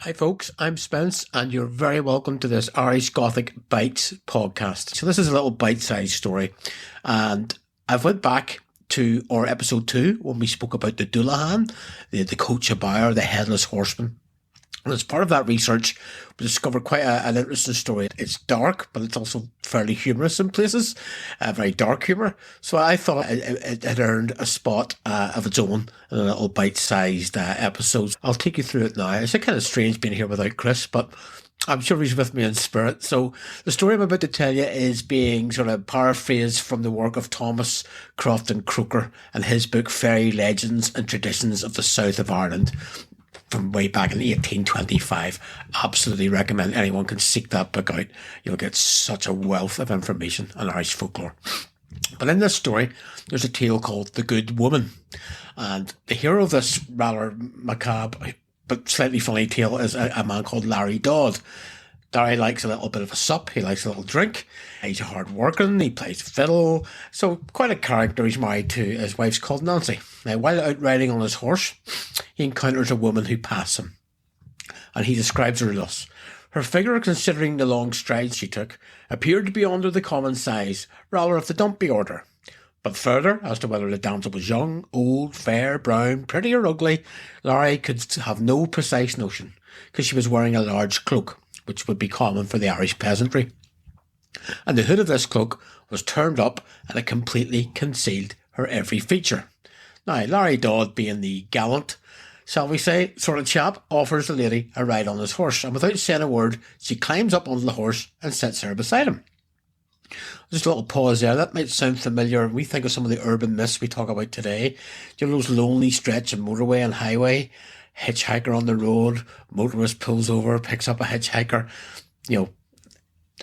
Hi folks, I'm Spence and you're very welcome to this Irish Gothic Bites podcast. So this is a little bite-sized story and I've went back to our episode 2 when we spoke about the Dullahan, the coach of Bower, the headless horseman. And as part of that research, we discovered quite an interesting story. It's dark, but it's also fairly humorous in places, very dark humour. So I thought it had earned a spot of its own in a little bite-sized episode. I'll take you through it now. It's kind of strange being here without Chris, but I'm sure he's with me in spirit. So the story I'm about to tell you is being sort of paraphrased from the work of Thomas Crofton Croker and his book Fairy Legends and Traditions of the South of Ireland, from way back in 1825. Absolutely recommend anyone can seek that book out. You'll get such a wealth of information on Irish folklore. But in this story, there's a tale called The Good Woman. And the hero of this rather macabre but slightly funny tale is a man called Larry Dodd. Larry likes a little bit of a sup. He likes a little drink. He's hard working. He plays fiddle. So quite a character. He's married to his wife's called Nancy. Now, while out riding on his horse, he encounters a woman who passes him. And he describes her thus. Her figure, considering the long strides she took, appeared to be under the common size, rather of the dumpy order. But further, as to whether the damsel was young, old, fair, brown, pretty or ugly, Larry could have no precise notion, because she was wearing a large cloak, which would be common for the Irish peasantry. And the hood of this cloak was turned up and it completely concealed her every feature. Now, Larry Dodd, being the gallant, shall we say, sort of chap, offers the lady a ride on his horse, and without saying a word, she climbs up onto the horse and sits her beside him. Just a little pause there. That might sound familiar. We think of some of the urban myths we talk about today. You know, those lonely stretch of motorway and highway, hitchhiker on the road, motorist pulls over, picks up a hitchhiker. You know,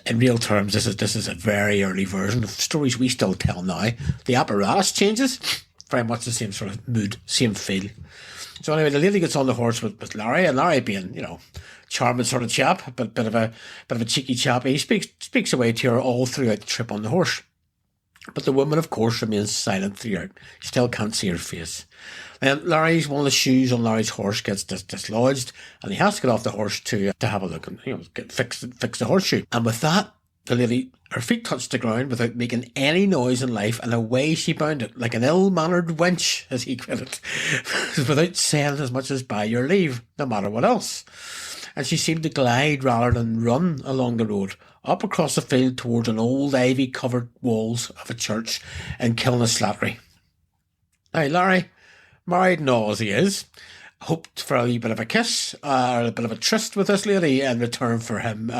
in real terms, this is a very early version of stories we still tell now. The apparatus changes, very much the same sort of mood, same feel. So anyway, the lady gets on the horse with Larry, and Larry being, you know, charming sort of chap, but bit of a cheeky chap. He speaks away to her all throughout the trip on the horse. But the woman, of course, remains silent throughout. You still can't see her face. Then Larry's one of the shoes on Larry's horse gets dislodged, and he has to get off the horse to have a look and, you know, fix the horseshoe. And with that, the lady, her feet touched the ground without making any noise in life, and away she bounded, like an ill-mannered wench, as he put it, without saying as much as by your leave, no matter what else. And she seemed to glide rather than run along the road, up across the field towards an old ivy-covered walls of a church in Kilnaslattery. Now, Larry, married and all as he is, hoped for a wee bit of a kiss or a bit of a tryst with this lady in return for him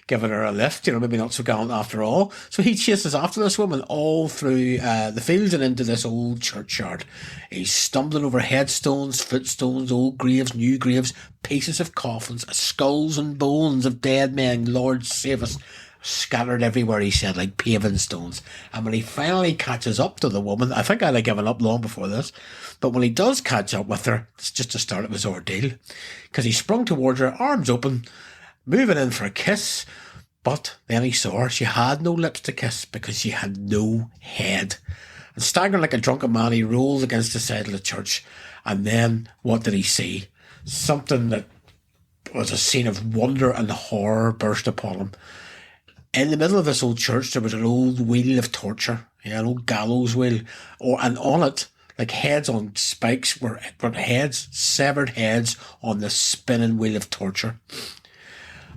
giving her a lift, you know, maybe not so gallant after all. So he chases after this woman all through the fields and into this old churchyard. He's stumbling over headstones, footstones, old graves, new graves, pieces of coffins, skulls and bones of dead men, Lord save us, scattered everywhere, he said, like paving stones. And when he finally catches up to the woman, I think I'd have given up long before this, but when he does catch up with her, it's just the start of his ordeal, because he sprung towards her, arms open, moving in for a kiss, but then he saw her. She had no lips to kiss because she had no head. And staggering like a drunken man, he rolled against the side of the church, and then what did he see? Something that was a scene of wonder and horror burst upon him. In the middle of this old church, there was an old wheel of torture, an old gallows wheel, and on it, like heads on spikes, were heads, severed heads on the spinning wheel of torture.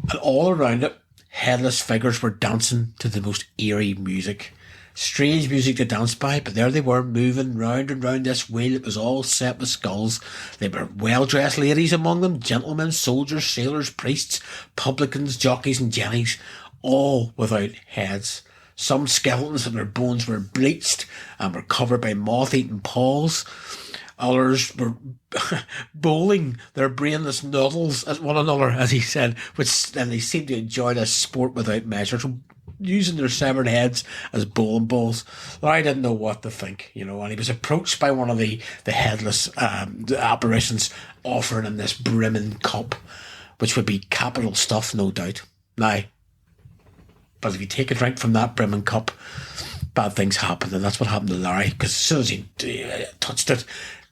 And all around it, headless figures were dancing to the most eerie music. Strange music to dance by, but there they were, moving round and round this wheel. It was all set with skulls. There were well-dressed ladies among them, gentlemen, soldiers, sailors, priests, publicans, jockeys and jennies, all without heads. Some skeletons and their bones were bleached and were covered by moth-eaten paws. Others were bowling their brainless noodles at one another, as he said, and they seemed to enjoy this sport without measure, so using their severed heads as bowling balls. I didn't know what to think, you know, and he was approached by one of the headless apparitions, offering him this brimming cup, which would be capital stuff, no doubt. Now, but if you take a drink from that brimming cup, bad things happen, and that's what happened to Larry, because as soon as he touched it,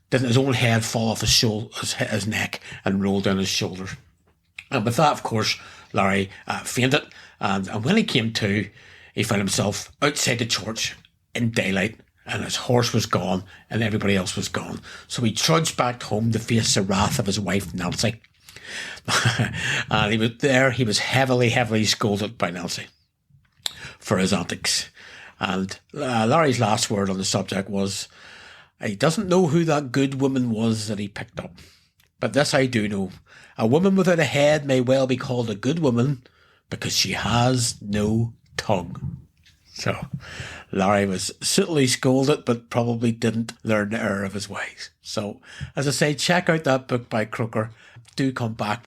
didn't his own head fall off his neck and roll down his shoulders. And with that, of course, Larry fainted. And when he came to, he found himself outside the church in daylight, and his horse was gone and everybody else was gone. So he trudged back home to face the wrath of his wife, Nancy. And he was heavily scolded by Nancy for his antics. And Larry's last word on the subject was, he doesn't know who that good woman was that he picked up. But this I do know. A woman without a head may well be called a good woman because she has no tongue. So Larry was suitably scolded, but probably didn't learn the error of his ways. So, as I say, check out that book by Croker. Do come back.